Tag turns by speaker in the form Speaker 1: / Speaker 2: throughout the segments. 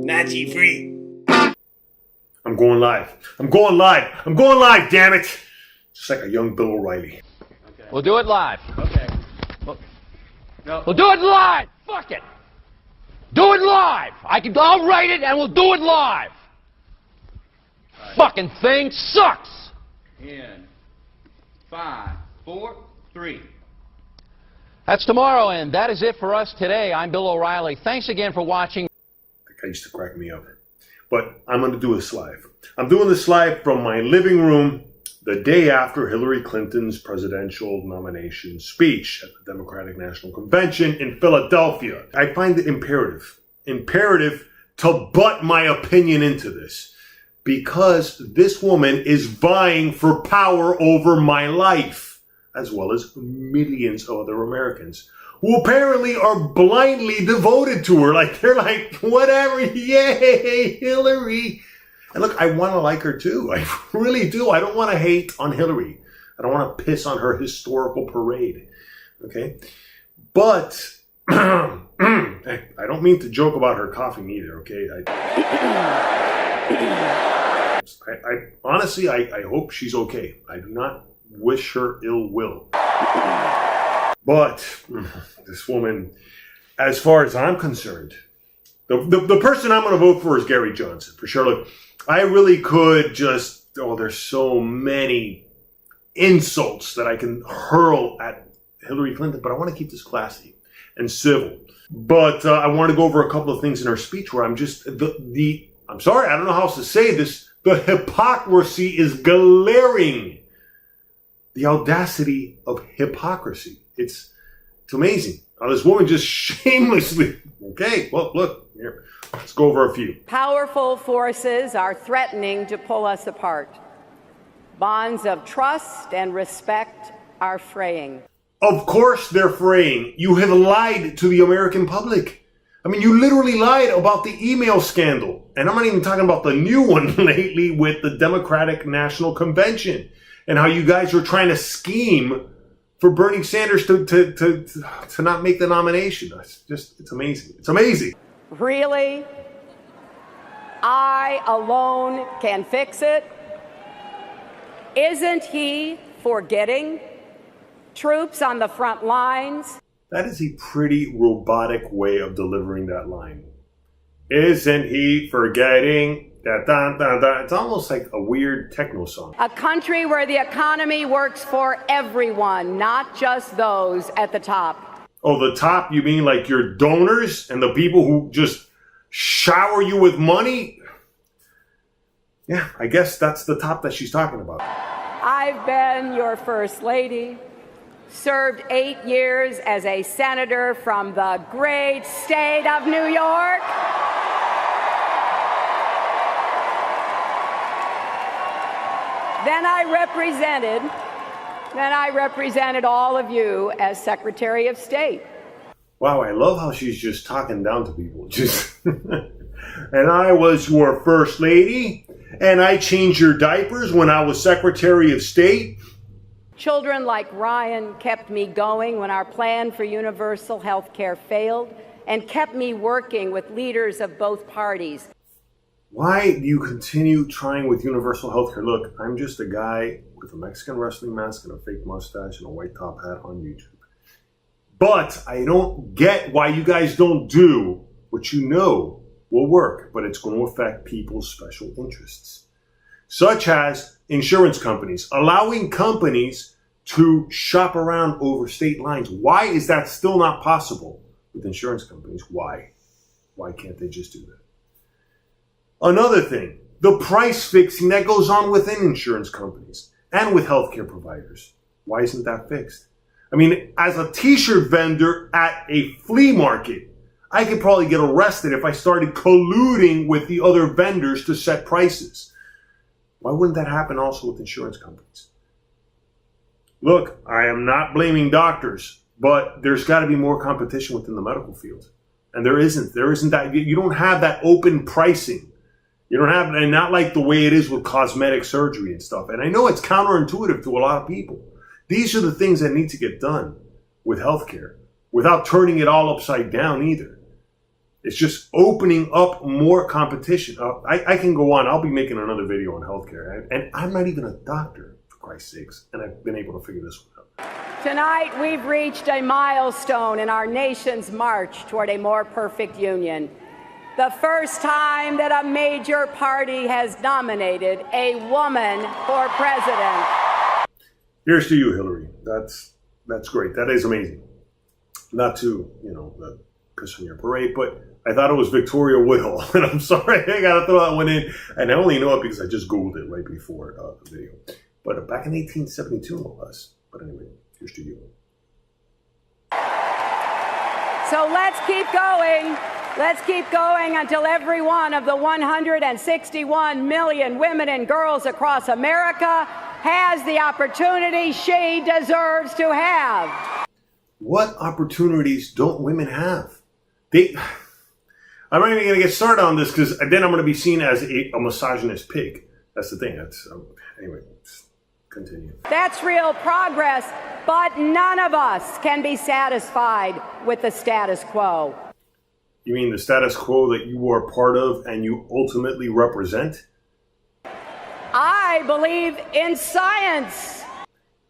Speaker 1: Nachi free.
Speaker 2: I'm going live. I'm going live. I'm going live, damn it. Just like a young Bill O'Reilly.
Speaker 3: Okay. We'll do it live. Okay. We'll do it live. Fuck it. Do it live. I'll write it and we'll do it live. Right. Fucking thing sucks.
Speaker 4: In 5, 4, 3.
Speaker 3: That's tomorrow, and that is it for us today. I'm Bill O'Reilly. Thanks again for watching.
Speaker 2: That guy used to crack me up. But I'm going to do this live. I'm doing this live from my living room the day after Hillary Clinton's presidential nomination speech at the Democratic National Convention in Philadelphia. I find it imperative to butt my opinion into this, because this woman is vying for power over my life, as well as millions of other Americans who apparently are blindly devoted to her. Like, they're like, whatever, yay, Hillary. And look, I want to like her too. I really do. I don't want to hate on Hillary. I don't want to piss on her historical parade. Okay? But I don't mean to joke about her coughing either, okay? I honestly, I hope she's okay. I do not wish her ill will. But this woman, as far as I'm concerned, the person I'm going to vote for is Gary Johnson, for sure. Look, I really could just, there's so many insults that I can hurl at Hillary Clinton, but I want to keep this classy and civil. But I want to go over a couple of things in her speech where I'm just, I'm sorry, I don't know how else to say this. The hypocrisy is glaring. The audacity of hypocrisy. It's amazing. Now, this woman just shamelessly, okay, well, look, here, let's go over a few.
Speaker 5: Powerful forces are threatening to pull us apart. Bonds of trust and respect are fraying.
Speaker 2: Of course they're fraying. You have lied to the American public. I mean, you literally lied about the email scandal. And I'm not even talking about the new one lately with the Democratic National Convention and how you guys were trying to scheme for Bernie Sanders to not make the nomination. It's amazing. It's amazing.
Speaker 5: Really? I alone can fix it? Isn't he forgetting troops on the front lines?
Speaker 2: That is a pretty robotic way of delivering that line. Isn't he forgetting? It's almost like a weird techno song.
Speaker 5: A country where the economy works for everyone, not just those at the top.
Speaker 2: Oh, the top? You mean like your donors and the people who just shower you with money? Yeah, I guess that's the top that she's talking about.
Speaker 5: I've been your first lady, served 8 years as a senator from the great state of New York. Then I represented all of you as Secretary of State.
Speaker 2: Wow, I love how she's just talking down to people. And I was your first lady, and I changed your diapers when I was Secretary of State.
Speaker 5: Children like Ryan kept me going when our plan for universal health care failed, and kept me working with leaders of both parties.
Speaker 2: Why do you continue trying with universal health care? Look, I'm just a guy with a Mexican wrestling mask and a fake mustache and a white top hat on YouTube. But I don't get why you guys don't do what you know will work, but it's going to affect people's special interests, such as insurance companies, allowing companies to shop around over state lines. Why is that still not possible with insurance companies? Why? Why can't they just do that? Another thing, the price fixing that goes on within insurance companies and with healthcare providers. Why isn't that fixed? I mean, as a t-shirt vendor at a flea market, I could probably get arrested if I started colluding with the other vendors to set prices. Why wouldn't that happen also with insurance companies? Look, I am not blaming doctors, but there's got to be more competition within the medical field. And there isn't that. You don't have that open pricing. You don't have, and not like the way it is with cosmetic surgery and stuff. And I know it's counterintuitive to a lot of people. These are the things that need to get done with healthcare without turning it all upside down either. It's just opening up more competition. I can go on. I'll be making another video on healthcare. And I'm not even a doctor, for Christ's sakes. And I've been able to figure this one out.
Speaker 5: Tonight, we've reached a milestone in our nation's march toward a more perfect union. The first time that a major party has nominated a woman for president.
Speaker 2: Here's to you, Hillary. That's great. That is amazing. Not to, piss on your parade, but I thought it was Victoria Woodhull. And I'm sorry, I got to throw that one in. And I only know it because I just Googled it right before the video. But back in 1872, no less. But anyway, here's to you.
Speaker 5: So let's keep going. Let's keep going until every one of the 161 million women and girls across America has the opportunity she deserves to have.
Speaker 2: What opportunities don't women have? I'm not even going to get started on this because then I'm going to be seen as a misogynist pig. That's the thing. Anyway, continue.
Speaker 5: That's real progress, but none of us can be satisfied with the status quo.
Speaker 2: You mean the status quo that you are part of and you ultimately represent?
Speaker 5: I believe in science.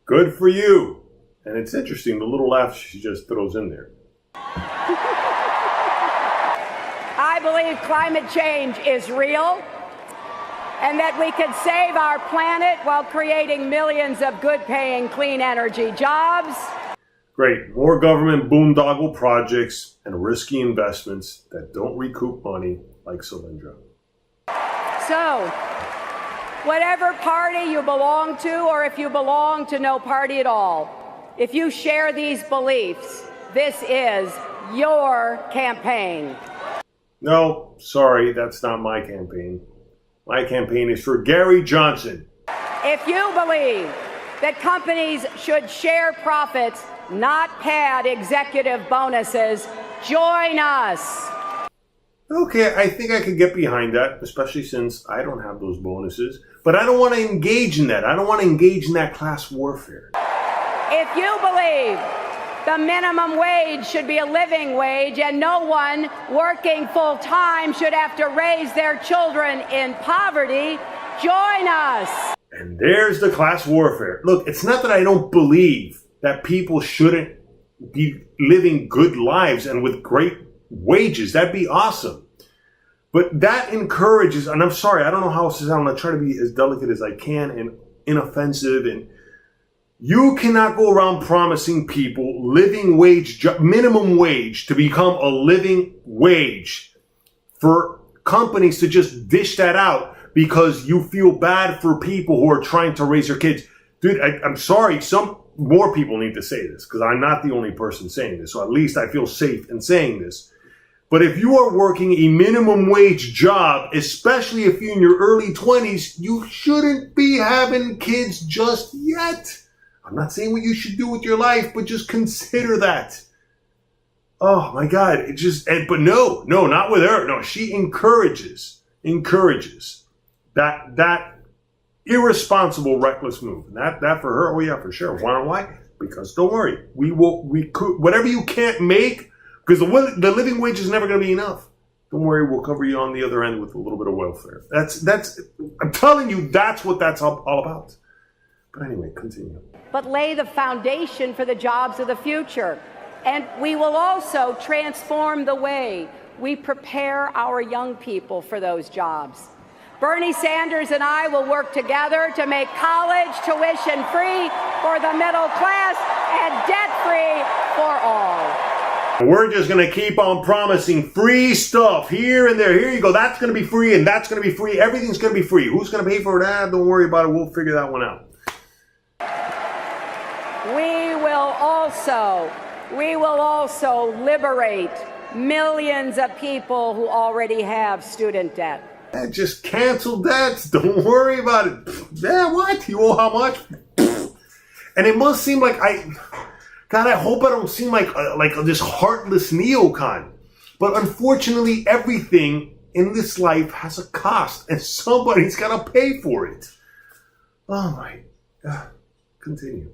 Speaker 2: Good for you. And it's interesting, the little laugh she just throws in there.
Speaker 5: I believe climate change is real and that we can save our planet while creating millions of good-paying clean energy jobs.
Speaker 2: Great. More government boondoggle projects and risky investments that don't recoup money like Solyndra.
Speaker 5: So, whatever party you belong to, or if you belong to no party at all, if you share these beliefs, this is your campaign.
Speaker 2: No, sorry, that's not my campaign. My campaign is for Gary Johnson.
Speaker 5: If you believe that companies should share profits, not pad executive bonuses, join us.
Speaker 2: Okay, I think I could get behind that, especially since I don't have those bonuses. But I don't want to engage in that. I don't want to engage in that class warfare.
Speaker 5: If you believe the minimum wage should be a living wage and no one working full-time should have to raise their children in poverty, join us.
Speaker 2: And there's the class warfare. Look, it's not that I don't believe that people shouldn't be living good lives and with great wages. That'd be awesome. But that encourages, and I'm sorry, I don't know how else to say, I'm going to try to be as delicate as I can and inoffensive. And you cannot go around promising people living wage, minimum wage to become a living wage for companies to just dish that out because you feel bad for people who are trying to raise their kids. Dude, I'm sorry, some more people need to say this because I'm not the only person saying this. So at least I feel safe in saying this. But if you are working a minimum wage job, especially if you're in your early 20s, you shouldn't be having kids just yet. I'm not saying what you should do with your life, but just consider that. Oh my God, but no, not with her. No, she encourages that irresponsible, reckless move. And that for her, oh yeah, for sure. Why? Because don't worry, we could, whatever you can't make, because the living wage is never going to be enough. Don't worry, we'll cover you on the other end with a little bit of welfare. That's. I'm telling you, that's what that's all about. But anyway, continue.
Speaker 5: But lay the foundation for the jobs of the future. And we will also transform the way we prepare our young people for those jobs. Bernie Sanders and I will work together to make college tuition free for the middle class and debt free for all.
Speaker 2: We're just going to keep on promising free stuff here and there. Here you go. That's going to be free and that's going to be free. Everything's going to be free. Who's going to pay for that? Don't worry about it. We'll figure that one out.
Speaker 5: We will also liberate millions of people who already have student debt.
Speaker 2: Just cancel debts. Don't worry about it. Yeah, what? You owe how much? And it must seem like God, I hope I don't seem like this heartless neocon. But unfortunately, everything in this life has a cost, and somebody's got to pay for it. Oh my God. Continue.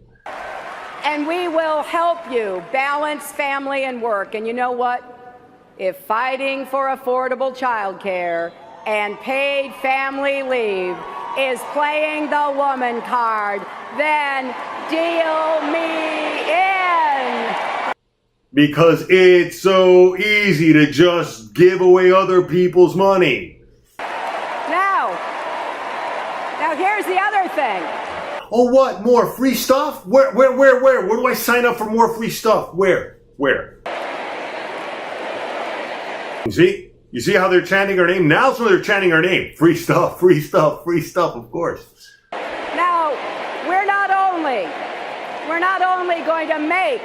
Speaker 5: And we will help you balance family and work. And you know what? if fighting for affordable child care and paid family leave is playing the woman card, then deal me in.
Speaker 2: Because it's so easy to just give away other people's money.
Speaker 5: Now here's the other thing.
Speaker 2: Oh, what? More free stuff? Where? Where do I sign up for more free stuff? Where? You see? You see how they're chanting our name? Now's when they're chanting our name. Free stuff, free stuff, free stuff, of course.
Speaker 5: Now, we're not only going to make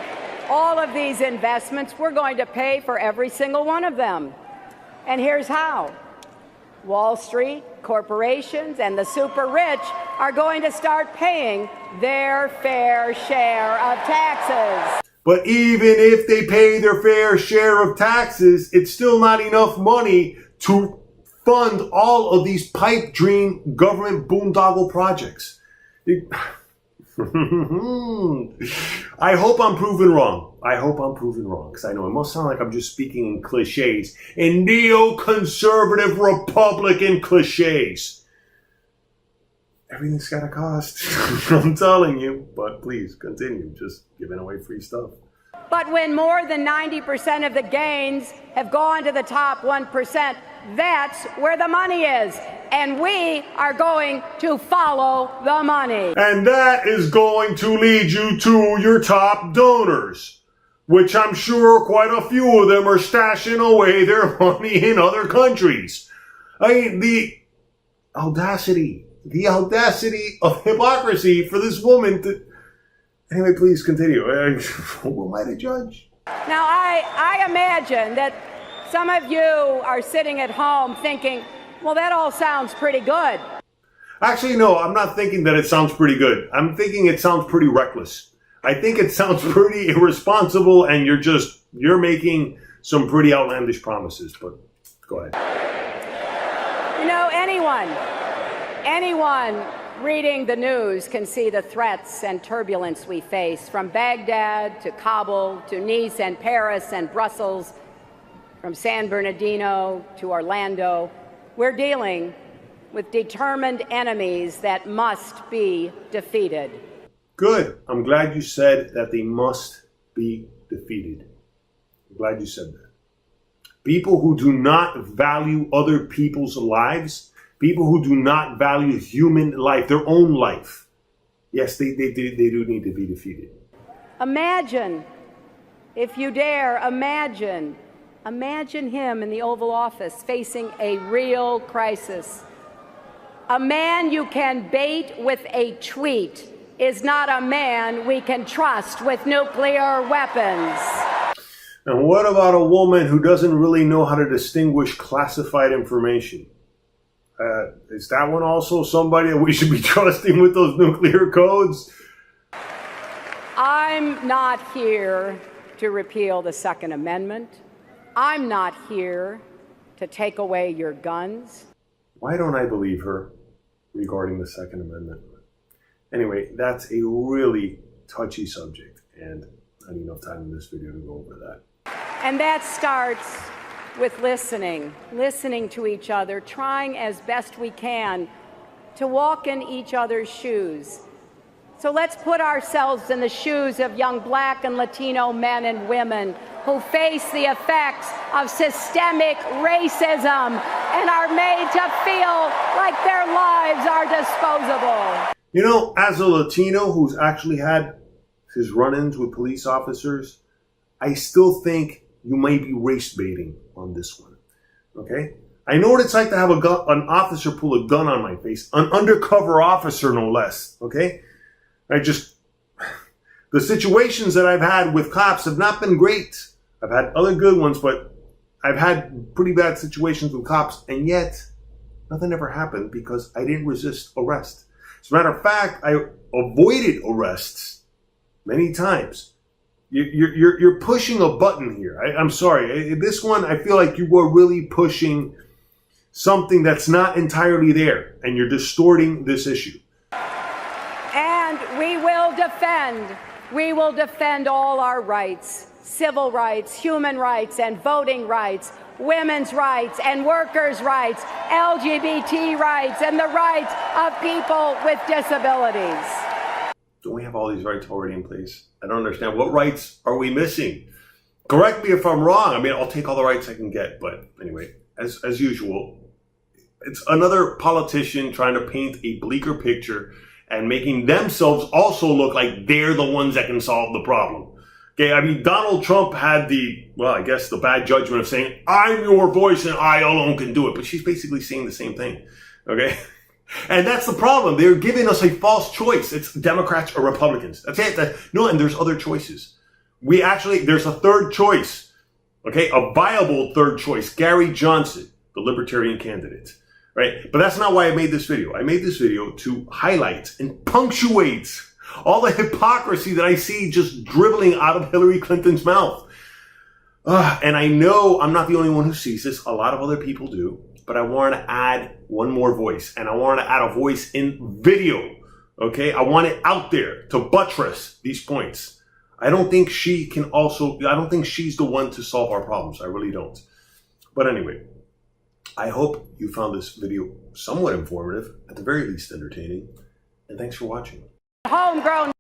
Speaker 5: all of these investments, we're going to pay for every single one of them. And here's how. Wall Street, corporations, and the super rich are going to start paying their fair share of taxes.
Speaker 2: But even if they pay their fair share of taxes, it's still not enough money to fund all of these pipe dream government boondoggle projects. I hope I'm proven wrong. Because I know it must sound like I'm just speaking in cliches, in neoconservative Republican cliches. Everything's got a cost. I'm telling you. But please continue just giving away free stuff.
Speaker 5: But when more than 90% of the gains have gone to the top 1%, that's where the money is. And we are going to follow the money.
Speaker 2: And that is going to lead you to your top donors, which I'm sure quite a few of them are stashing away their money in other countries. I mean, the audacity of hypocrisy for this woman to... Anyway, please continue. Who am I to judge?
Speaker 5: Now, I imagine that some of you are sitting at home thinking, well, that all sounds pretty good.
Speaker 2: Actually, no, I'm not thinking that it sounds pretty good. I'm thinking it sounds pretty reckless. I think it sounds pretty irresponsible, and you're making some pretty outlandish promises, but go ahead.
Speaker 5: You know, anyone reading the news can see the threats and turbulence we face from Baghdad to Kabul to Nice and Paris and Brussels, from San Bernardino to Orlando. We're dealing with determined enemies that must be defeated.
Speaker 2: Good. I'm glad you said that they must be defeated. I'm glad you said that. People who do not value other people's lives, people who do not value human life, their own life, yes, they do need to be defeated.
Speaker 5: Imagine, if you dare, imagine him in the Oval Office facing a real crisis. A man you can bait with a tweet is not a man we can trust with nuclear weapons.
Speaker 2: And what about a woman who doesn't really know how to distinguish classified information? Is that one also somebody that we should be trusting with those nuclear codes?
Speaker 5: I'm not here to repeal the Second Amendment. I'm not here to take away your guns.
Speaker 2: Why don't I believe her regarding the Second Amendment? Anyway, that's a really touchy subject, and not enough time in this video to go over that.
Speaker 5: And that starts with listening to each other, trying as best we can to walk in each other's shoes. So let's put ourselves in the shoes of young Black and Latino men and women who face the effects of systemic racism and are made to feel like their lives are disposable.
Speaker 2: You know, as a Latino who's actually had his run-ins with police officers, I still think you might be race baiting on this one, okay? I know what it's like to have an officer pull a gun on my face, an undercover officer no less, okay? The situations that I've had with cops have not been great. I've had other good ones, but I've had pretty bad situations with cops, and yet nothing ever happened because I didn't resist arrest. As a matter of fact, I avoided arrests many times. You're pushing a button here. I'm sorry. This one, I feel like you are really pushing something that's not entirely there, and you're distorting this issue.
Speaker 5: And we will defend all our rights. civil rights, human rights, and voting rights, women's rights and workers' rights, LGBT rights, and the rights of people with disabilities.
Speaker 2: Don't we have all these rights already in place? I don't understand. What rights are we missing? Correct me if I'm wrong. I mean, I'll take all the rights I can get. But anyway, as usual, it's another politician trying to paint a bleaker picture and making themselves also look like they're the ones that can solve the problem. Okay, I mean, Donald Trump had the bad judgment of saying, I'm your voice and I alone can do it. But she's basically saying the same thing. Okay? And that's the problem. They're giving us a false choice. It's Democrats or Republicans. That's it. And there's other choices. There's a third choice. Okay? A viable third choice. Gary Johnson, the Libertarian candidate. Right? But that's not why I made this video. I made this video to highlight and punctuate all the hypocrisy that I see just dribbling out of Hillary Clinton's mouth. And I know I'm not the only one who sees this. A lot of other people do. But I want to add one more voice. And I want to add a voice in video. Okay? I want it out there to buttress these points. I don't think she's the one to solve our problems. I really don't. But anyway, I hope you found this video somewhat informative, at the very least entertaining. And thanks for watching.
Speaker 5: Homegrown